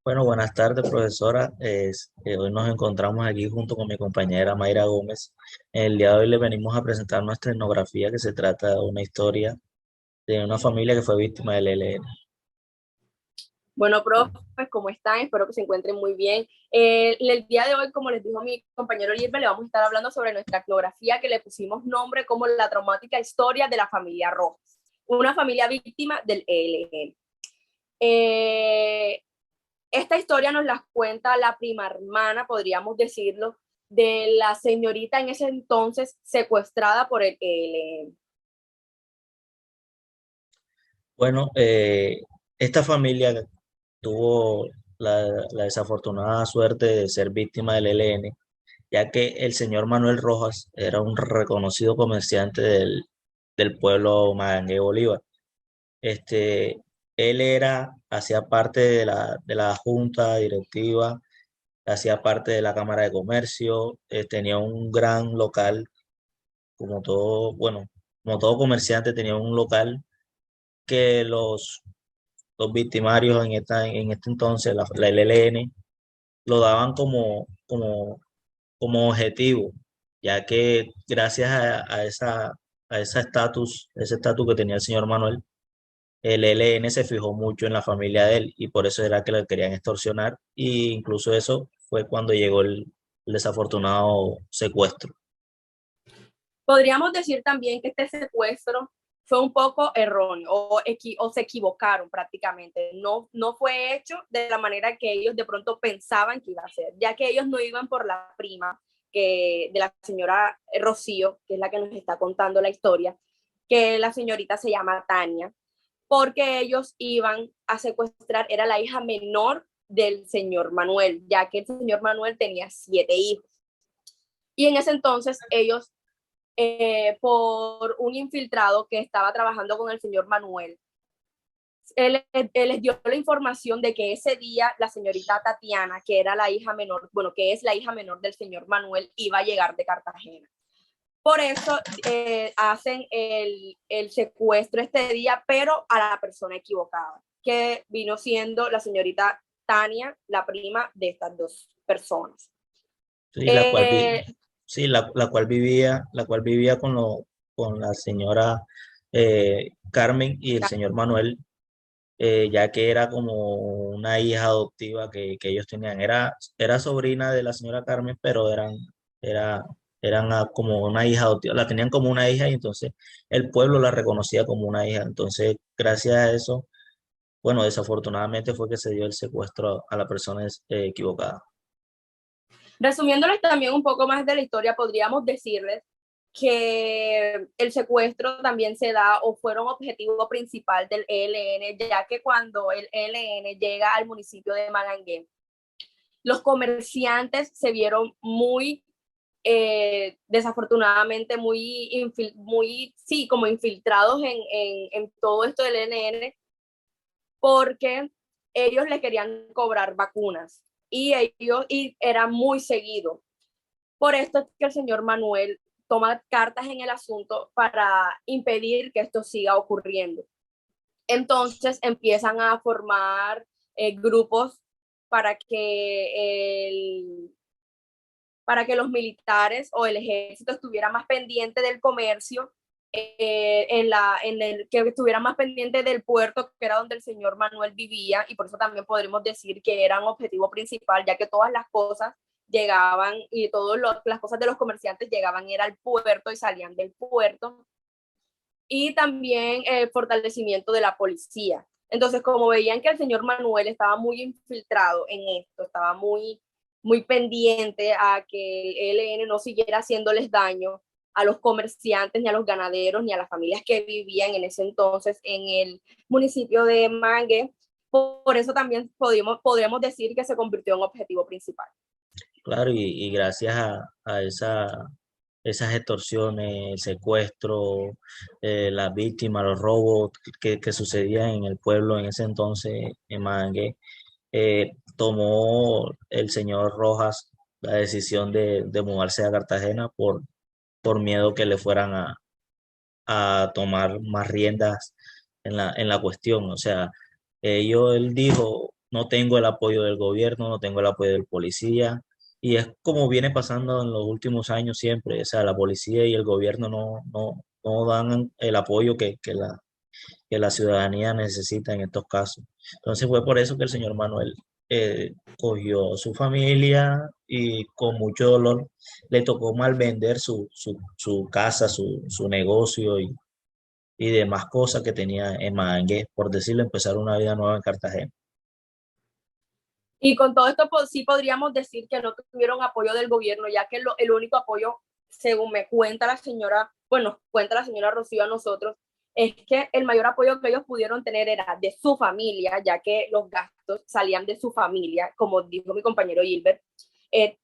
Bueno, buenas tardes, profesora. Hoy nos encontramos aquí junto con mi compañera Mayra Gómez. El día de hoy le venimos a presentar nuestra etnografía que se trata de una historia de una familia que fue víctima del ELN. Bueno, profes, ¿cómo están? Espero que se encuentren muy bien. El día de hoy, como les dijo mi compañero Lirbe, le vamos a estar hablando sobre nuestra etnografía que le pusimos nombre como la traumática historia de la familia Rojas, una familia víctima del ELN. Esta historia nos la cuenta la prima hermana, podríamos decirlo, de la señorita en ese entonces secuestrada por el ELN. Bueno, esta familia tuvo la desafortunada suerte de ser víctima del ELN, ya que el señor Manuel Rojas era un reconocido comerciante del pueblo Magangué Bolívar. Este, hacía parte de la junta directiva, hacía parte de la Cámara de Comercio, tenía un gran local, como todo, bueno, como todo comerciante tenía un local que los victimarios en este entonces, la LLN, lo daban como objetivo, ya que gracias a ese estatus que tenía el señor Manuel, el ELN se fijó mucho en la familia de él y por eso era que le querían extorsionar, e incluso eso fue cuando llegó el desafortunado secuestro. Podríamos decir también que este secuestro fue un poco erróneo o se equivocaron prácticamente. No fue hecho de la manera que ellos de pronto pensaban que iba a ser, ya que ellos no iban por la prima de la señora Rocío, que es la que nos está contando la historia, que la señorita se llama Tania, porque ellos iban a secuestrar, era la hija menor del señor Manuel, ya que el señor Manuel tenía 7 hijos. Y en ese entonces ellos por un infiltrado que estaba trabajando con el señor Manuel. Él les dio la información de que ese día la señorita Tatiana, que era la hija menor, bueno, que es la hija menor del señor Manuel, iba a llegar de Cartagena. Por eso hacen el secuestro este día, pero a la persona equivocada, que vino siendo la señorita Tania, la prima de estas dos personas. Sí, Eh, sí, la cual vivía con la señora Carmen y el señor Manuel, ya que era como una hija adoptiva que ellos tenían. Era sobrina de la señora Carmen, pero era, como una hija adoptiva, la tenían como una hija y entonces el pueblo la reconocía como una hija. Entonces, gracias a eso, bueno, desafortunadamente fue que se dio el secuestro a la persona equivocada. Resumiéndoles también un poco más de la historia, podríamos decirles que el secuestro también se da o fueron objetivo principal del ELN, ya que cuando el ELN llega al municipio de Magangué, los comerciantes se vieron muy, desafortunadamente, sí, como infiltrados en todo esto del ELN, porque ellos le querían cobrar vacunas y era muy seguido. Por esto es que el señor Manuel toma cartas en el asunto para impedir que esto siga ocurriendo. Entonces empiezan a formar grupos para que, para que los militares o el ejército estuviera más pendiente del comercio, que estuviera más pendiente del puerto, que era donde el señor Manuel vivía, y por eso también podríamos decir que era un objetivo principal, ya que todas las cosas llegaban y todas las cosas de los comerciantes llegaban era al puerto y salían del puerto, y también el fortalecimiento de la policía. Entonces, como veían que el señor Manuel estaba muy infiltrado en esto, estaba muy pendiente a que el ELN no siguiera haciéndoles daño a los comerciantes, ni a los ganaderos, ni a las familias que vivían en ese entonces en el municipio de Mangue, por eso también podríamos decir que se convirtió en objetivo principal. Claro, y gracias a esas extorsiones, el secuestro, las víctimas, los robos que sucedían en el pueblo en ese entonces, en Mangue, tomó el señor Rojas la decisión de mudarse a Cartagena por miedo que le fueran a tomar más riendas en la cuestión. O sea, él dijo, no tengo el apoyo del gobierno, no tengo el apoyo del policía. Y es como viene pasando en los últimos años siempre, o sea, la policía y el gobierno no dan el apoyo que la ciudadanía necesita en estos casos. Entonces fue por eso que el señor Manuel cogió su familia y con mucho dolor le tocó mal vender su casa, su negocio y demás cosas que tenía en Magangué, por decirlo, empezar una vida nueva en Cartagena. Y con todo esto, pues, sí podríamos decir que no tuvieron apoyo del gobierno, ya que el único apoyo, según me cuenta la señora, bueno, cuenta la señora Rocío a nosotros, es que el mayor apoyo que ellos pudieron tener era de su familia, ya que los gastos salían de su familia, como dijo mi compañero Gilbert.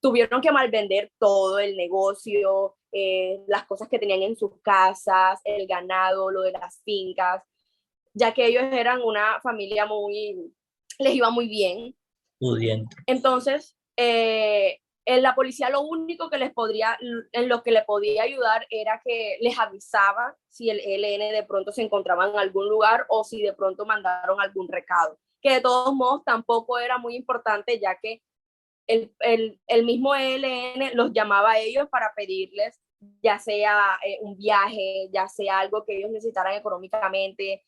Tuvieron que malvender todo el negocio, las cosas que tenían en sus casas, el ganado, lo de las fincas, ya que ellos eran una familia muy, les iba muy bien. Pudiente. Entonces, en la policía lo único que les podría, en lo que le podía ayudar era que les avisaba si el ELN de pronto se encontraba en algún lugar o si de pronto mandaron algún recado, que de todos modos tampoco era muy importante, ya que el mismo ELN los llamaba a ellos para pedirles ya sea un viaje, ya sea algo que ellos necesitaran económicamente,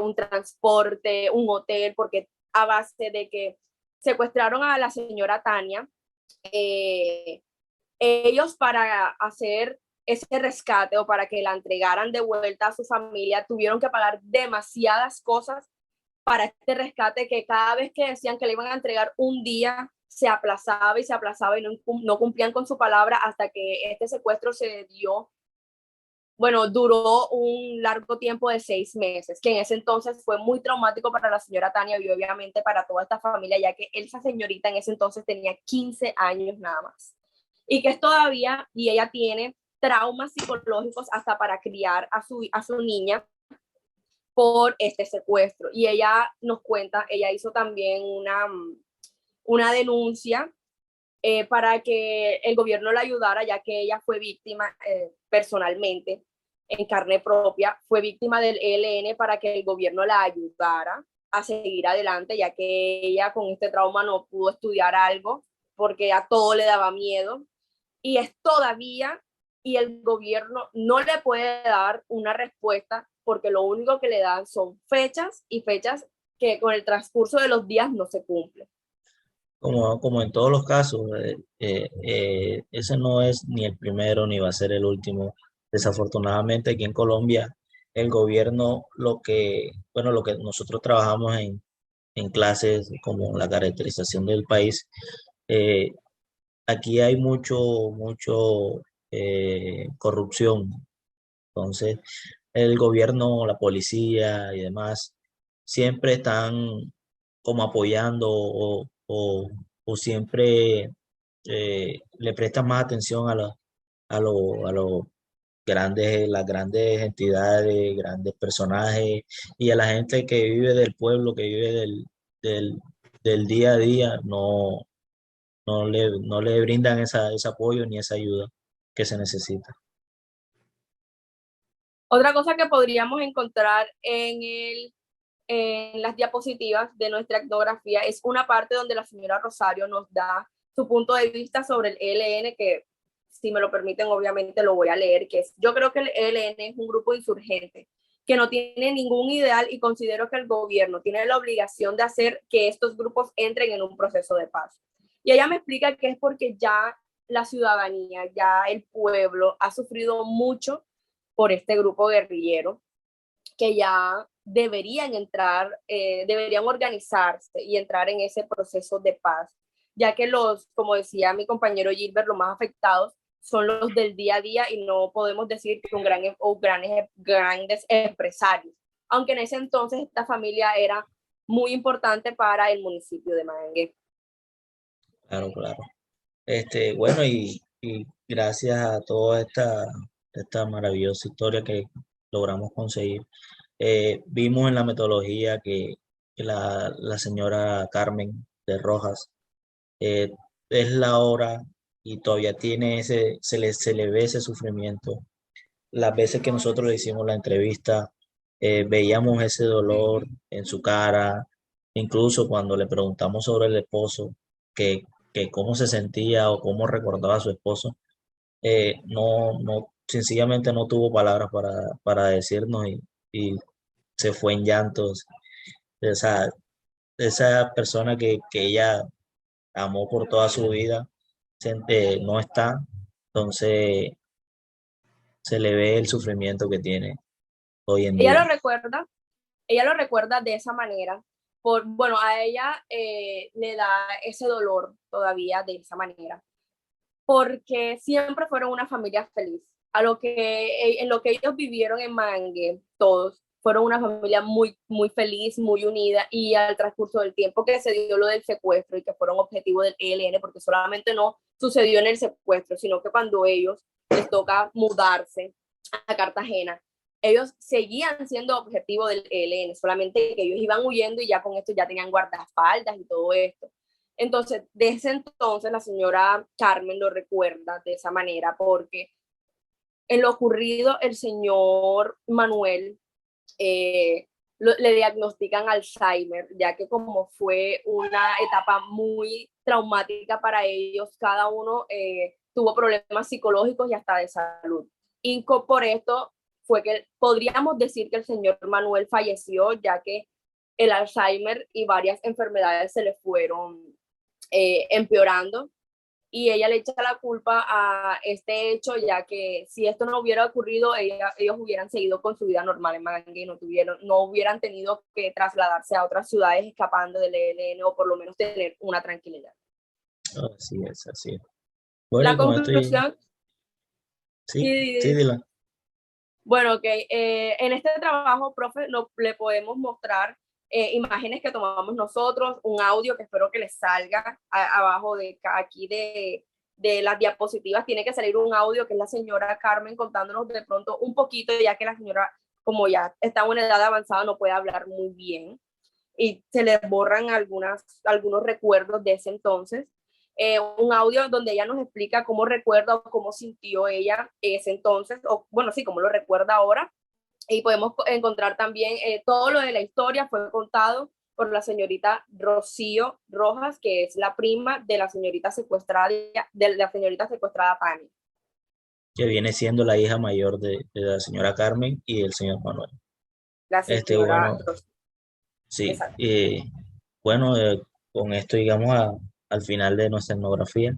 un transporte, un hotel, porque a base de que secuestraron a la señora Tania, eh, ellos para hacer ese rescate o para que la entregaran de vuelta a su familia, tuvieron que pagar demasiadas cosas para este rescate que cada vez que decían que le iban a entregar un día, se aplazaba y no cumplían con su palabra hasta que este secuestro se dio. Bueno, duró un largo tiempo de 6 meses, que en ese entonces fue muy traumático para la señora Tania y obviamente para toda esta familia, ya que esa señorita en ese entonces tenía 15 años nada más. Y que es todavía, y ella tiene traumas psicológicos hasta para criar a su niña por este secuestro. Y ella nos cuenta, ella hizo también una denuncia para que el gobierno la ayudara, ya que ella fue víctima personalmente, en carne propia, fue víctima del ELN para que el gobierno la ayudara a seguir adelante, ya que ella con este trauma no pudo estudiar algo porque a todo le daba miedo. Y es todavía, y el gobierno no le puede dar una respuesta porque lo único que le dan son fechas y fechas que con el transcurso de los días no se cumplen. Como en todos los casos, ese no es ni el primero ni va a ser el último. Desafortunadamente aquí en Colombia, el gobierno, bueno, lo que nosotros trabajamos en clases como la caracterización del país, eh, aquí hay mucho corrupción. Entonces, el gobierno, la policía y demás siempre están como apoyando o siempre le prestan más atención a los grandes, las grandes entidades, grandes personajes y a la gente que vive del pueblo, que vive del, del día a día, no le brindan ese apoyo ni esa ayuda que se necesita. Otra cosa que podríamos encontrar en las diapositivas de nuestra etnografía es una parte donde la señora Rosario nos da su punto de vista sobre el ELN, que si me lo permiten obviamente lo voy a leer, que es, yo creo que el ELN es un grupo insurgente que no tiene ningún ideal y considero que el gobierno tiene la obligación de hacer que estos grupos entren en un proceso de paz. Y ella me explica que es porque ya la ciudadanía, ya el pueblo ha sufrido mucho por este grupo guerrillero, que ya deberían entrar, deberían organizarse y entrar en ese proceso de paz, ya que como decía mi compañero Gilbert, los más afectados son los del día a día y no podemos decir que grandes empresarios, aunque en ese entonces esta familia era muy importante para el municipio de Magangué. Claro, claro. Bueno, y gracias a toda esta maravillosa historia que logramos conseguir, vimos en la metodología que la señora Carmen de Rojas eh, es la hora y todavía tiene se le ve ese sufrimiento. Las veces que nosotros le hicimos la entrevista, veíamos ese dolor en su cara, Incluso cuando le preguntamos sobre el esposo, que, que cómo se sentía o cómo recordaba a su esposo, sencillamente no tuvo palabras para decirnos y se fue en llantos. Esa persona que ella amó por toda su vida no está, entonces se le ve el sufrimiento que tiene hoy en Ella día. lo recuerda, ella lo recuerda de esa manera. Bueno, a ella le da ese dolor todavía de esa manera, porque siempre fueron una familia feliz. En lo que ellos vivieron en Mangue, todos fueron una familia muy, muy feliz, muy unida, y al transcurso del tiempo que se dio lo del secuestro y que fueron objetivo del ELN, porque solamente no sucedió en el secuestro, sino que cuando ellos les toca mudarse a Cartagena, ellos seguían siendo objetivo del ELN, solamente que ellos iban huyendo y ya con esto ya tenían guardaespaldas y todo esto. Entonces, desde entonces la señora Carmen lo recuerda de esa manera, porque en lo ocurrido el señor Manuel le diagnostican Alzheimer, ya que como fue una etapa muy traumática para ellos, cada uno tuvo problemas psicológicos y hasta de salud. Y por esto fue que podríamos decir que el señor Manuel falleció, ya que el Alzheimer y varias enfermedades se le fueron empeorando, y ella le echa la culpa a este hecho, ya que si esto no hubiera ocurrido, ellos hubieran seguido con su vida normal en Mangue y no hubieran tenido que trasladarse a otras ciudades escapando del ELN, o por lo menos tener una tranquilidad. Así es, así es. Bueno, La y con esto, conclusión, sí, sí, y, dila. bueno, ok, en este trabajo, profe, le podemos mostrar imágenes que tomamos nosotros, un audio que espero que les salga abajo de aquí de las diapositivas. Tiene que salir un audio que es la señora Carmen contándonos de pronto un poquito, ya que la señora, como ya está en una edad avanzada, no puede hablar muy bien y se le borran algunos recuerdos de ese entonces. Un audio donde ella nos explica cómo recuerda o cómo sintió ella ese entonces, o bueno, sí, cómo lo recuerda ahora. Y podemos encontrar también todo lo de la historia fue contado por la señorita Rocío Rojas, que es la prima de la señorita secuestrada Tania. Que viene siendo la hija mayor de la señora Carmen y el señor Manuel. La señora Bueno, Rocío. sí, Exacto. bueno, con esto llegamos al final de nuestra etnografía.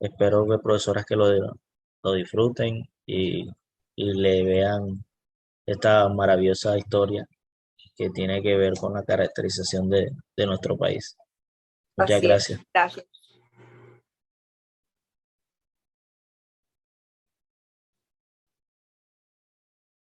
Espero que profesoras que lo disfruten y le vean esta maravillosa historia que tiene que ver con la caracterización de nuestro país. Muchas Así es. gracias. Gracias.